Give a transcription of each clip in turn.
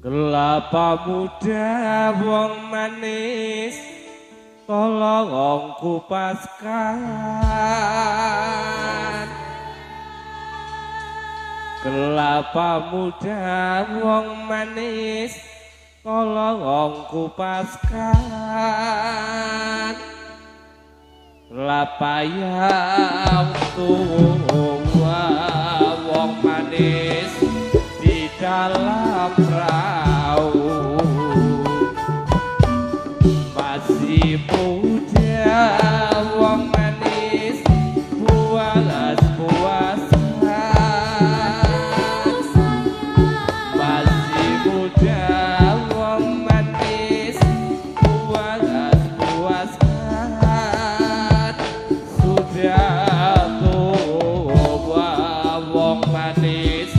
Kelapa muda wong manis tolong kupaskan. Kelapa muda wong manis tolong kupaskan. Kelapa yang tua wong manis di dalam perahu masih muda wong manis puas-puasan. Masih muda wong manis puas-puasan. Sudah tua wong manis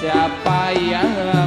siapa yang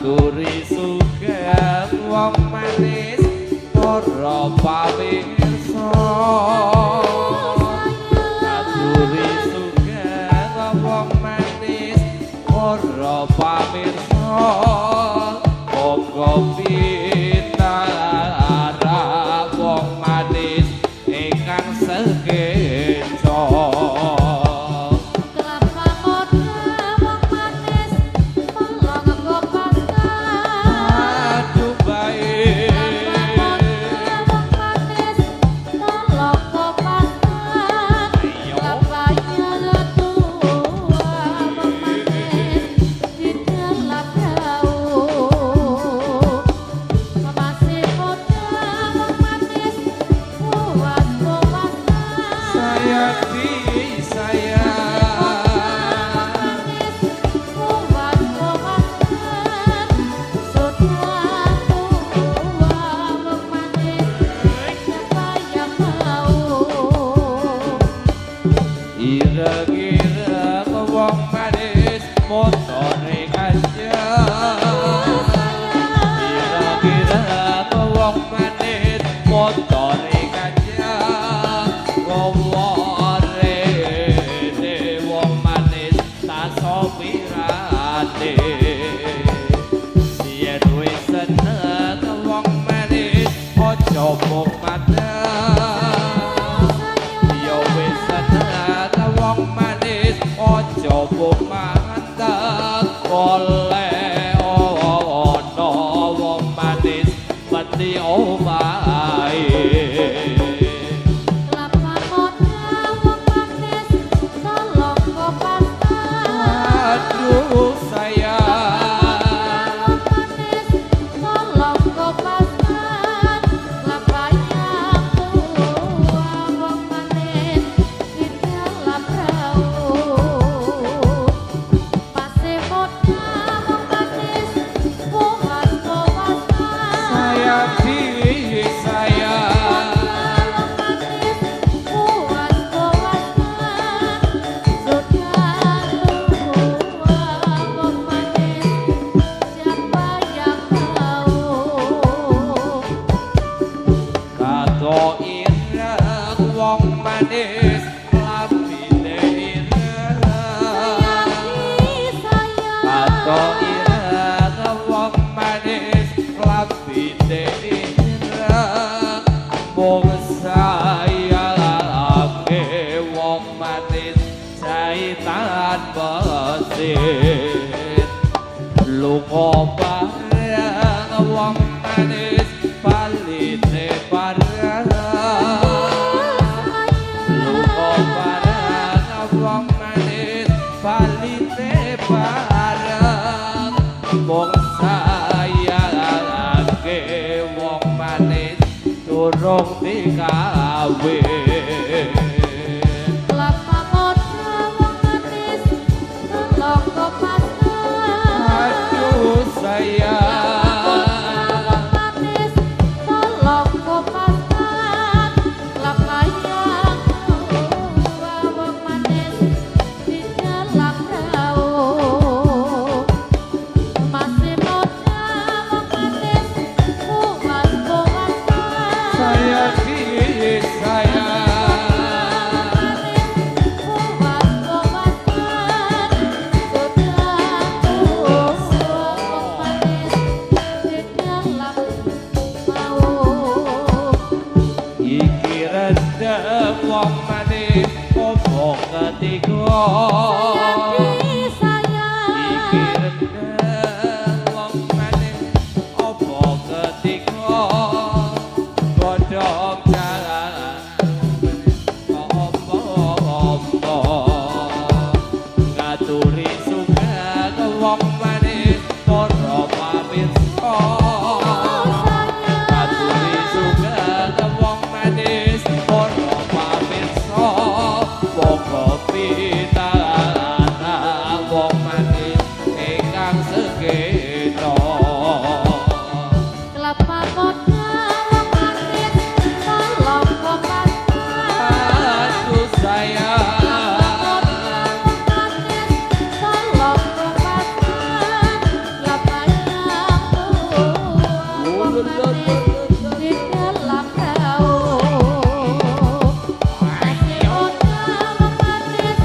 aturi sugeng wong manis para pamirsa. Aturi sugeng wong manis para pamirsa. Monggo pinara wong manis ingkang sekenca. manis durung digawe kelapa muda wong manis telok kepasan aduh sayang wong manis telok kepasan kelapa yang tua wong manis di dalam daun masih muda wong manis puas-puasan saya kiri saya iki rendem wong manis opo ketiga iki rendem wong manis opo ketiga godhong jalan opo-opo ngaturi sugeng wong manis para pamirsa ngaturi sugeng wong manis para pamirsa monggo pitana wong manis ingkang segena kelapa muda wong manis tolong kepasan aduh sayang tolong kepasan kelapa yang tua wong manis di dalam daun masih muda wong manis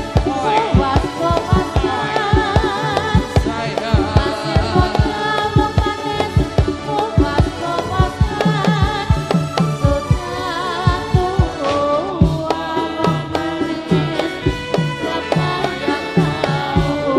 puas-puasan sayang masih muda wong manis puas-puasan sudah tua wong manis siapa yang tahu?